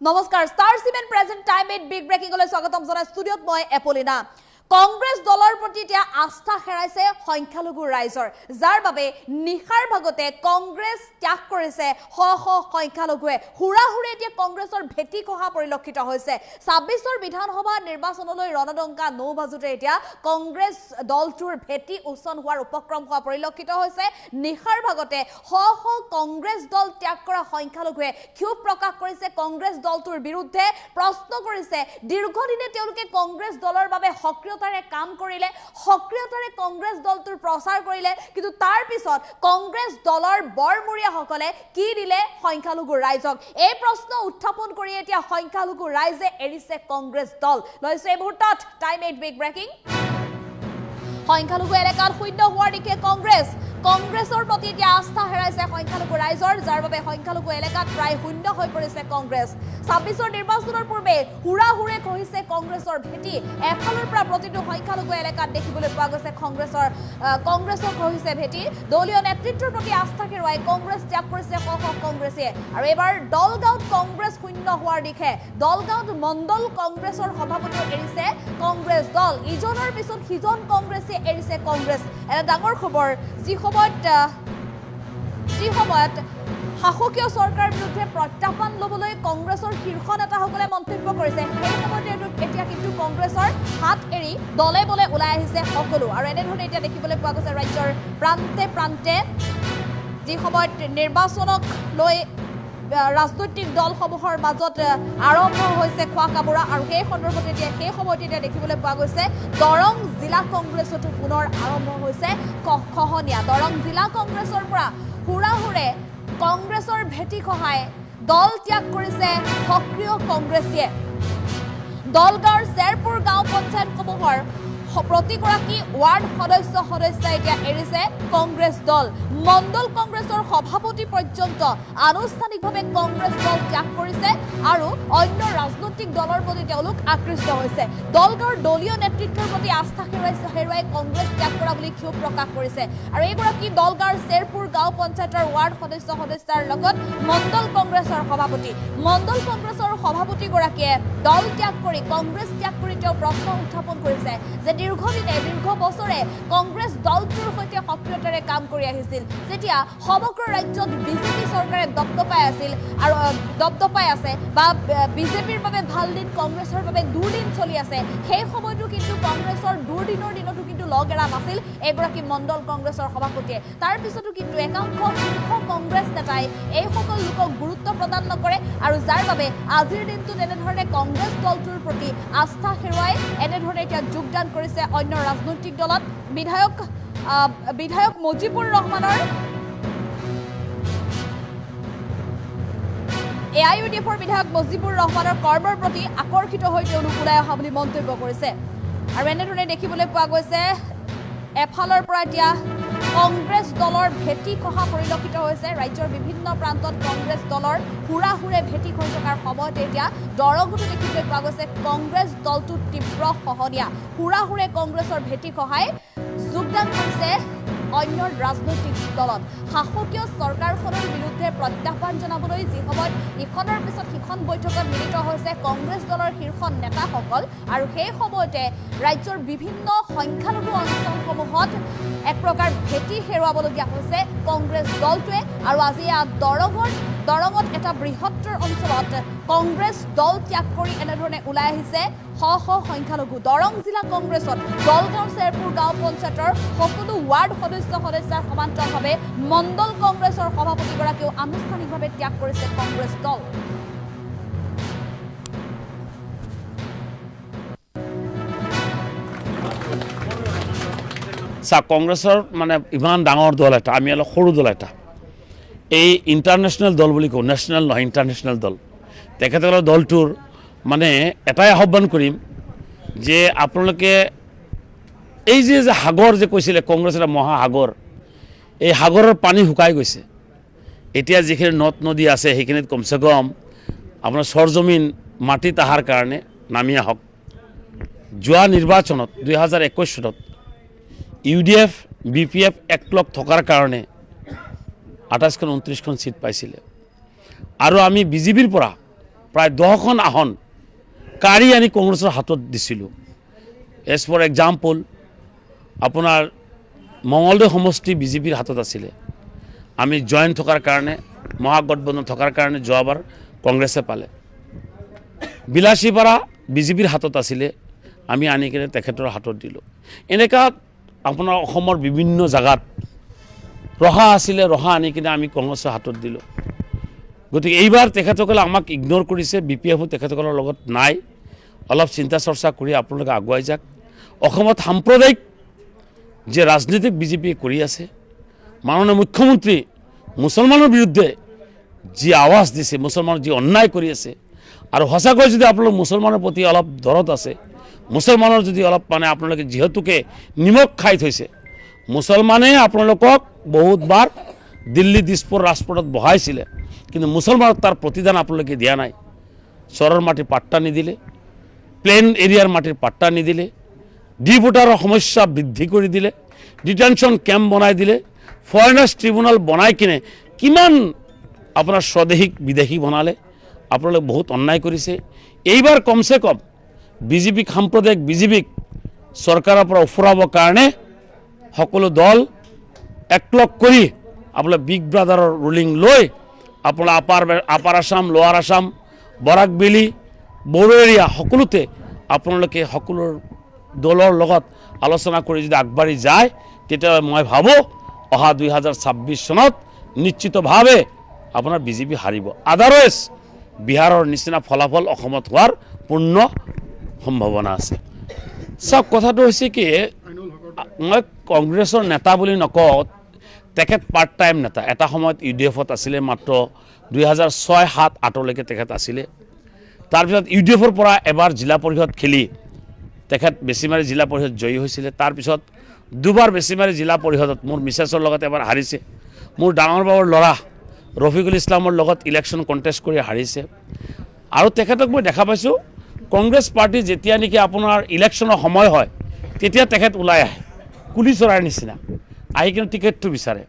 নমস্কাৰ star cement present time at big ব্ৰেকিংলৈ স্বাগতম জনাই ষ্টুডিঅত মই এপলিনা কংগ্ৰেছ দলৰ প্ৰতি এতিয়া আস্থা হেৰাইছে সংখ্যালঘু ৰাইজৰ যাৰ বাবে নিখাৰ ভাগতে কংগ্ৰেছ ত্যাগ কৰিছে শ শ সংখ্যালঘুৱে হুৰাহুৰে এতিয়া কংগ্ৰেছৰ ভেটি খহা পৰিলক্ষিত হৈছে ২৬ৰ বিধানসভা নিৰ্বাচনলৈ ৰণদংকা নৌ বাজুতে এতিয়া কংগ্ৰেছ দলটোৰ ভেটি উচ্চন হোৱাৰ উপক্ৰম হোৱা পৰিলক্ষিত হৈছে নিখাৰ ভাগতে শ শ কংগ্ৰেছ দল ত্যাগ কৰা সংখ্যালঘুৱে ক্ষোভ প্ৰকাশ কৰিছে কংগ্ৰেছ দলটোৰ বিৰুদ্ধে প্ৰশ্ন কৰিছে দীৰ্ঘদিনে তেওঁলোকে কংগ্ৰেছ দলৰ বাবে সক্ৰিয় কাম কৰিলে সক্ৰিয়তাৰে কংগ্ৰেছ দলটোৰ প্ৰচাৰ কৰিলে কিন্তু তাৰ পিছত কংগ্ৰেছ দলৰ বৰমুৰিয়া সকলে কি দিলে সংখ্যালঘু ৰাইজক এই প্ৰশ্ন উত্থাপন কৰি এতিয়া সংখ্যালঘু ৰাইজে এৰিছে কংগ্ৰেছ দল লৈছে এই মুহূৰ্তত টাইম এট বিগ ব্ৰেকিং সংখ্যালঘু এলেকাত শূন্য হোৱাৰ দিশে কংগ্ৰেছৰ প্ৰতি এতিয়া আস্থা হেৰাইছে সংখ্যালঘু ৰাইজৰ যাৰ বাবে সংখ্যালঘু এলেকাত প্ৰায় শূন্য হৈ পৰিছে কংগ্ৰেছ ২৬ৰ নিৰ্বাচনৰ পূৰ্বে হুৰাহুৰে খহিছে কংগ্ৰেছৰ ভেটি এফালৰ পৰা প্ৰতিটো সংখ্যালঘু এলেকাত দেখিবলৈ পোৱা গৈছে কংগ্ৰেছৰ খহিছে ভেটি দলীয় নেতৃত্বৰ প্ৰতি আস্থা হেৰুৱাই কংগ্ৰেছ ত্যাগ কৰিছে শ শ কংগ্ৰেছে আৰু এবাৰ দলগাঁৱত কংগ্ৰেছ শূন্য হোৱাৰ দিশে দলগাঁৱত মণ্ডল কংগ্ৰেছৰ সভাপতিও এৰিছে কংগ্ৰেছ দল ইজনৰ পিছত সিজন কংগ্ৰেছে এৰিছে কংগ্ৰেছ এটা ডাঙৰ খবৰ যি সময়ত শাসকীয় চৰকাৰৰ বিৰুদ্ধে প্ৰত্যাহ্বান ল'বলৈ কংগ্ৰেছৰ শীৰ্ষ নেতাসকলে মন্তব্য কৰিছে সেই সময়তে এতিয়া কিন্তু কংগ্ৰেছৰ হাত এৰি দলে বলে ওলাই আহিছে সকলো আৰু এনেধৰণে এতিয়া দেখিবলৈ পোৱা গৈছে ৰাজ্যৰ প্ৰান্তে প্ৰান্তে যি সময়ত নিৰ্বাচনক লৈ ৰাজনৈতিক দলসমূহৰ মাজত আৰম্ভ হৈছে খোৱা কামোৰা আৰু সেই সন্দৰ্ভত এতিয়া সেই সময়ত এতিয়া দেখিবলৈ পোৱা গৈছে দৰং জিলা কংগ্ৰেছতো পুনৰ আৰম্ভ হৈছে খহনীয়া দৰং জিলা কংগ্ৰেছৰ পৰা হুৰাহুৰে কংগ্ৰেছৰ ভেটি খহাই দল ত্যাগ কৰিছে সক্ৰিয় কংগ্ৰেছীয়ে দলগাঁৱৰ চেৰপুৰ গাঁও পঞ্চায়তসমূহৰ প্ৰতিগৰাকী ৱাৰ্ড সদস্য এতিয়া এৰিছে কংগ্ৰেছ দল মণ্ডল কংগ্ৰেছৰ সভাপতি পৰ্যন্ত আনুষ্ঠানিকভাৱে কংগ্ৰেছ দল ত্যাগ কৰিছে আৰু অন্য ৰাজনৈতিক দলৰ প্ৰতি তেওঁলোক আকৃষ্ট হৈছে দলগাঁৱৰ দলীয় নেতৃত্বৰ প্ৰতি আস্থা হেৰুৱাই কংগ্ৰেছ ত্যাগ কৰা বুলি ক্ষোভ প্ৰকাশ কৰিছে আৰু এইগৰাকী দলগাঁৱৰ চেৰপুৰ গাঁও পঞ্চায়তৰ ৱাৰ্ড সদস্যৰ লগত মণ্ডল কংগ্ৰেছৰ সভাপতিগৰাকীয়ে দল ত্যাগ কৰি কংগ্ৰেছ ত্যাগ কৰি তেওঁ প্ৰশ্ন উত্থাপন কৰিছে যে দীৰ্ঘ বছৰে কংগ্ৰেছ দলটোৰ সৈতে সক্ৰিয়তাৰে কাম কৰি আহিছিল যেতিয়া সমগ্ৰ ৰাজ্যত বিজেপি চৰকাৰে দপদপাই আছে বা বিজেপিৰ বাবে ভাল দিন কংগ্ৰেছৰ বাবে দুৰ্দিন চলি আছে সেই সময়তো কিন্তু কংগ্ৰেছৰ দুৰ্দিনৰ দিনতো কিন্তু লগ এৰা নাছিল এগৰাকী মণ্ডল কংগ্ৰেছৰ সভাপতিয়ে তাৰ পিছতো কিন্তু একাংশ শীৰ্ষ কংগ্ৰেছ নেতাই এই সকল লোকক গুৰুত্ব প্ৰদান নকৰে আৰু যাৰ বাবে আজিৰ দিনটোত এনেধৰণে কংগ্ৰেছ দলটোৰ প্ৰতি আস্থা হেৰুৱাই এনেধৰণে এতিয়া যোগদান কৰিছে অন্য ৰাজনৈতিক দলত বিধায়ক মুজিবুৰ ৰহমানৰ AIUDFৰ বিধায়ক মুজিবুৰ ৰহমানৰ কৰ্মৰ প্ৰতি আকৰ্ষিত হৈ তেওঁলোক ওলাই অহা বুলি মন্তব্য কৰিছে আৰু এনেধৰণে দেখিবলৈ পোৱা গৈছে এফালৰ পৰা এতিয়া কংগ্ৰেছ দলৰ ভেটি খহা পৰিলক্ষিত হৈছে ৰাজ্যৰ বিভিন্ন প্ৰান্তত কংগ্ৰেছ দলৰ হুৰাহুৰে ভেটি খহি থকাৰ সময়তে এতিয়া দৰঙতো দেখিবলৈ পোৱা গৈছে কংগ্ৰেছ দলটো তীব্ৰ খহনীয়া হুৰাহুৰে কংগ্ৰেছৰ ভেটি খহাই যোগদান কৰিছে অন্য ৰাজনৈতিক দলত শাসকীয় চৰকাৰখনৰ বিৰুদ্ধে প্ৰত্যাহ্বান জনাবলৈ যি সময়ত ইখনৰ পিছত সিখন বৈঠকত মিলিত হৈছে কংগ্ৰেছ দলৰ শীৰ্ষ নেতাসকল আৰু সেই সময়তে ৰাজ্যৰ বিভিন্ন সংখ্যালঘু অঞ্চলসমূহত এক প্ৰকাৰ ভেটি হেৰুৱাবলগীয়া হৈছে কংগ্ৰেছ দলটোৱে আৰু আজি দৰঙত এটা বৃহত্তৰ অঞ্চলত কংগ্ৰেছ দল ত্যাগ কৰি এনেধৰণে ওলাই আহিছে শ শ সংখ্যালঘু দৰং জিলা কংগ্ৰেছত দলগাঁও চেৰপুৰ গাঁও পঞ্চায়তৰ সকলো ৱাৰ্ড সদস্যৰ সমান্তৰালভাৱে মণ্ডল কংগ্ৰেছৰ সভাপতিগৰাকীও আনুষ্ঠানিকভাৱে ত্যাগ কৰিছে কংগ্ৰেছ দল কংগ্ৰেছৰ মানে ইমান ডাঙৰ দল এটা আমি অলপ সৰু দল এটা এই ইণ্টাৰনেশ্যনেল দল বুলি কওঁ নেশ্যনেল নহয় ইণ্টাৰনেশ্যনেল দল তেখেতসকলৰ দলটোৰ মানে এটাই আহ্বান কৰিম যে আপোনালোকে এই যে সাগৰ যে কৈছিলে কংগ্ৰেছ এটা মহাসাগৰ এই সাগৰৰ পানী শুকাই গৈছে এতিয়া যিখিনি নদ নদী আছে সেইখিনিত কমচে কম আপোনাৰ সৰজমিন মাটি তাহাৰ কাৰণে নামি আহক যোৱা নিৰ্বাচনত 2021 চনত UDF BPF একলগ থকাৰ কাৰণে 28খন 29খন সিট পাইছিলে আৰু আমি বিজেপিৰ পৰা প্ৰায় 10খন আসন কাঢ়ি আনি কংগ্ৰেছৰ হাতত দিছিলোঁ। এজ ফৰ এক্সাম্পল আপোনাৰ মঙলদৈ সমষ্টি বিজেপিৰ হাতত আছিলে, আমি জইণ্ট থকাৰ কাৰণে মহাগঠবন্ধন থকাৰ কাৰণে যোৱাবাৰ কংগ্ৰেছে পালে। বিলাসীপাৰা বিজেপিৰ হাতত আছিলে, আমি আনি কিনে তেখেতৰ হাতত দিলোঁ। এনেকুৱা আপোনাৰ অসমৰ বিভিন্ন জাগাত ৰহা আছিলে, ৰহা আনি কিনে আমি কংগ্ৰেছৰ হাতত দিলোঁ। গতিকে এইবাৰ তেখেতসকলে আমাক ইগন'ৰ কৰিছে, BPF তেখেতসকলৰ লগত নাই। অলপ চিন্তা চৰ্চা কৰি আপোনালোকে আগুৱাই যাওক। অসমত সাম্প্ৰদায়িক যে ৰাজনীতিক বিজেপিয়ে কৰি আছে, মাননীয় মুখ্যমন্ত্ৰী মুছলমানৰ বিৰুদ্ধে যি আৱাজ দিছে, মুছলমানৰ যি অন্যায় কৰি আছে, আৰু সঁচাকৈ যদি আপোনালোক মুছলমানৰ প্ৰতি অলপ দৰদ আছে, মুছলমানৰ যদি অলপ মানে আপোনালোকে যিহেতুকে নিমখ খাই থৈছে, মুছলমানে আপোনালোকক বহুতবাৰ দিল্লী দিছপুৰ ৰাজপথত বহাইছিলে, কিন্তু মুছলমানক তাৰ প্ৰতিদান আপোনালোকে দিয়া নাই। চৰৰ মাটিৰ পাট্টা নিদিলে, প্লেন এৰিয়াৰ মাটিৰ পাট্টা নিদিলে, ডিপোটাৰৰ সমস্যা বৃদ্ধি কৰি দিলে, ডিটেনশ্যন কেম্প বনাই দিলে, ফৰেনাৰ্ছ ট্ৰিবিউনেল বনাই কিনে কিমান আপোনাৰ স্বদেশীক বিদেশী বনালে। আপোনালোকে বহুত অন্যায় কৰিছে। এইবাৰ কমচে কম বিজেপিক, সাম্প্ৰদায়িক বিজেপিক চৰকাৰৰ পৰা উফৰাবৰ কাৰণে সকলো দল একলগ কৰি আপোনাৰ বিগ ব্ৰাদাৰৰ ৰুলিং লৈ আপোনাৰ আপাৰ আছাম, লোৱাৰ আছাম, বৰাক ভেলী, বড়ো এৰিয়া সকলোতে আপোনালোকে সকলো দলৰ লগত আলোচনা কৰি যদি আগবাঢ়ি যায়, তেতিয়া মই ভাবোঁ অহা 2026 চনত নিশ্চিতভাৱে আপোনাৰ বিজেপি হাৰিব। আদাৰৱাইজ বিহাৰৰ নিচিনা ফলাফল অসমত হোৱাৰ পূৰ্ণ সম্ভাৱনা আছে। চাওক, কথাটো হৈছে কি, মই কংগ্ৰেছৰ নেতা বুলি নকওঁ, তেখেত পাৰ্ট টাইম নেতা। এটা সময়ত UDF-ত আছিলে, মাত্ৰ 2006-07-08লৈকে তেখেত আছিলে। তাৰপিছত UDF-ৰ পৰা এবাৰ জিলা পৰিষদ খেলি তেখেত বেছিমাৰী জিলা পৰিষদ জয়ী হৈছিলে। তাৰপিছত দুবাৰ বেছিমাৰী জিলা পৰিষদত মোৰ মিছেছৰ লগত এবাৰ হাৰিছে। মোৰ ডাঙৰ বাবুৰ ল'ৰা ৰফিকুল ইছলামৰ লগত ইলেকশ্যন কণ্টেষ্ট কৰি হাৰিছে। আৰু তেখেতক মই দেখা পাইছোঁ, কংগ্ৰেছ পাৰ্টি যেতিয়া নেকি আপোনাৰ ইলেকশ্যনৰ সময় হয়, তেতিয়া তেখেত ওলাই আহে কুলি চৰাইৰ নিচিনা, আহি কিনে টিকেটটো বিচাৰে।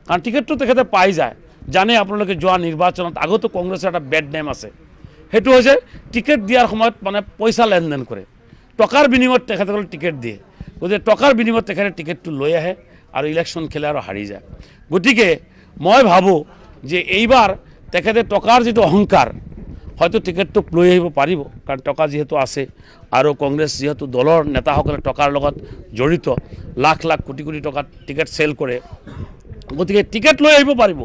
কাৰণ টিকেটটো তেখেতে পাই যায়। জানে আপোনালোকে যোৱা নিৰ্বাচনত আগতো কংগ্ৰেছৰ এটা বেড নেম আছে, সেইটো হৈছে টিকেট দিয়াৰ সময়ত মানে পইচা লেনদেন কৰে, টকাৰ বিনিময়ত তেখেতসকলে টিকেট দিয়ে। গতিকে টকাৰ বিনিময়ত তেখেতে টিকেটটো লৈ আহে আৰু ইলেকশ্যন খেলে আৰু হাৰি যায়। গতিকে মই ভাবোঁ যে এইবাৰ তেখেতে টকাৰ যিটো অহংকাৰ, হয়তো টিকেটটোক লৈ আহিব পাৰিব, কাৰণ টকা যিহেতু আছে, আৰু কংগ্ৰেছ যিহেতু দলৰ নেতাসকলে টকাৰ লগত জড়িত, লাখ লাখ কোটি কোটি টকাত টিকেট চেল কৰে, গতিকে টিকেট লৈ আহিব পাৰিব।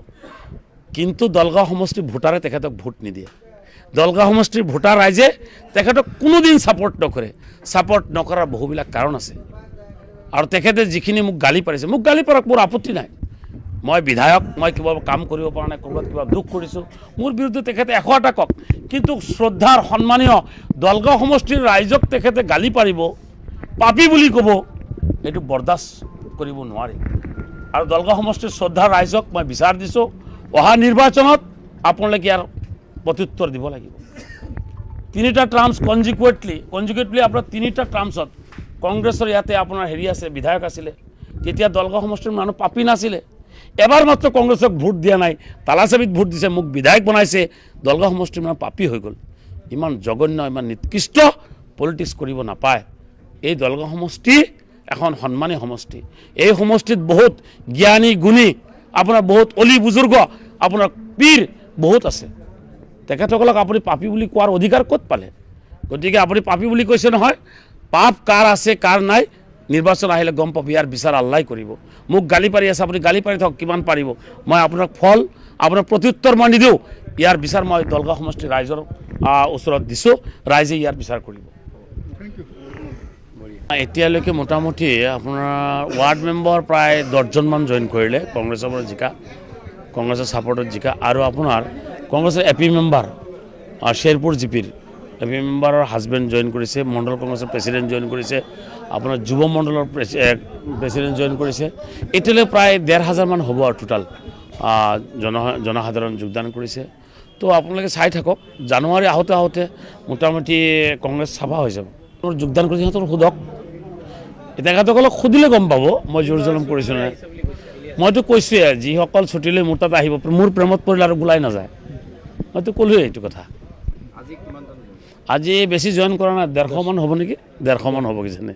কিন্তু দলগাঁও সমষ্টিৰ ভোটাৰে তেখেতক ভোট নিদিয়ে। দলগাঁও সমষ্টিৰ ভোটাৰ ৰাইজে তেখেতক কোনোদিন ছাপৰ্ট নকৰে। ছাপৰ্ট নকৰাৰ বহুবিলাক কাৰণ আছে। আৰু তেখেতে যিখিনি মোক গালি পাৰিছে, মোক গালি পাৰক, মোৰ আপত্তি নাই। মই বিধায়ক, মই কিবা কাম কৰিব পৰা নাই, ক'ৰবাত কিবা দুখ কৰিছোঁ, মোৰ বিৰুদ্ধে তেখেতে 100টা কওক, কিন্তু শ্ৰদ্ধাৰ সন্মানীয় দলগাঁও সমষ্টিৰ ৰাইজক তেখেতে গালি পাৰিব, পাপী বুলি ক'ব, এইটো বৰদাস্ত কৰিব নোৱাৰি। আৰু দলগাঁও সমষ্টিৰ শ্ৰদ্ধাৰ ৰাইজক মই বিচাৰ দিছোঁ, অহা নিৰ্বাচনত আপোনালোকে ইয়াৰ প্ৰত্যুত্তৰ দিব লাগিব। 3টা টাৰ্মছ কনজিকুৱেটলি আপোনাৰ 3টা টাৰ্মছত কংগ্ৰেছৰ ইয়াতে আপোনাৰ হেৰি আছে, বিধায়ক আছিলে, তেতিয়া দলগাঁও সমষ্টিৰ মানুহ পাপী নাছিলে। এবাৰ মাত্ৰ কংগ্ৰেছক ভোট দিয়া নাই, তালাচাবিত ভোট দিছে, মোক বিধায়ক বনাইছে, দলগাঁও সমষ্টিৰ মানুহ পাপী হৈ গ'ল। ইমান জঘন্য, ইমান নিকৃষ্ট পলিটিক্স কৰিব নাপায়। এই দলগাঁও সমষ্টি এখন সন্মানী সমষ্টি। এই সমষ্টিত বহুত জ্ঞানী গুণী, আপোনাৰ বহুত অলি বুজুৰ্গ, আপোনাৰ পীৰ বহুত আছে। তেখেতসকলক আপুনি পাপী বুলি কোৱাৰ অধিকাৰ ক'ত পালে? গতিকে আপুনি পাপী বুলি কৈছে নহয়, পাপ কাৰ আছে কাৰ নাই নিৰ্বাচন আহিলে গম পাব। ইয়াৰ বিচাৰ আল্লাই কৰিব। মোক গালি পাৰি আছে, আপুনি গালি পাৰি থাকক, কিমান পাৰিব, মই আপোনাক ফল, আপোনাৰ প্ৰত্যুত্তৰ মই নিদিওঁ। ইয়াৰ বিচাৰ মই দলগাঁও সমষ্টিৰ ৰাইজৰ ওচৰত দিছোঁ, ৰাইজে ইয়াৰ বিচাৰ কৰিব। এতিয়ালৈকে মোটামুটি আপোনাৰ ৱাৰ্ড মেম্বাৰ প্ৰায় 10জনমান জইন কৰিলে, কংগ্ৰেছৰ পৰা জিকা, কংগ্ৰেছৰ ছাপৰ্টত জিকা, আৰু আপোনাৰ কংগ্ৰেছৰ AP মেম্বাৰ শ্বেৰপুৰ জিপিৰ AP মেম্বাৰৰ হাজবেণ্ড জইন কৰিছে, মণ্ডল কংগ্ৰেছৰ প্ৰেচিডেণ্ট জইন কৰিছে, আপোনাৰ যুৱ মণ্ডলৰ প্ৰেচিডেণ্ট জইন কৰিছে। এতিয়ালৈ প্ৰায় 1500 মান হ'ব আৰু টোটাল জনসাধাৰণ যোগদান কৰিছে। তো আপোনালোকে চাই থাকক, জানুৱাৰী আহোঁতে মোটামুটি কংগ্ৰেছ চাফা হৈ যাব। যোগদান কৰিছে সিহঁতক সোধক, তেখেতসকলক সুধিলে গম পাব মই জোৰ জলম কৰিছোঁ নাই। মইতো কৈছোঁৱে, যিসকল ছুটীলৈ মোৰ তাত আহিব, মোৰ প্ৰেমত পৰিলে আৰু গোলাই নাযায়, মইতো ক'লোৱে এইটো কথা। আজি বেছি জইন কৰা নাই, 150 মান হ'ব নেকি, 150 মান হ'ব কিজানি।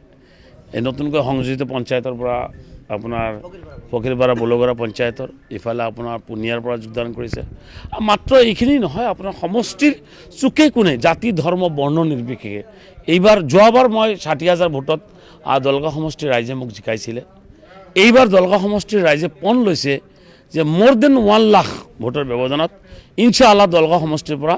এই নতুনকৈ সংযোজিত পঞ্চায়তৰ পৰা আপোনাৰ ফকীৰপাৰা বলগৰা পঞ্চায়তৰ, ইফালে আপোনাৰ পুনিয়াৰ পৰা যোগদান কৰিছে। মাত্ৰ এইখিনি নহয়, আপোনাৰ সমষ্টিৰ চুকে কোণে জাতি ধৰ্ম বৰ্ণ নিৰ্বিশেষে এইবাৰ, যোৱাবাৰ মই 60,000 ভোটত দলগাঁও সমষ্টিৰ ৰাইজে মোক জিকাইছিলে। এইবাৰ দলগাঁও সমষ্টিৰ ৰাইজে পণ লৈছে যে more than 1 লাখ ভোটৰ ব্যৱধানত ইনশাআল্লাহ দলগাঁও সমষ্টিৰ পৰা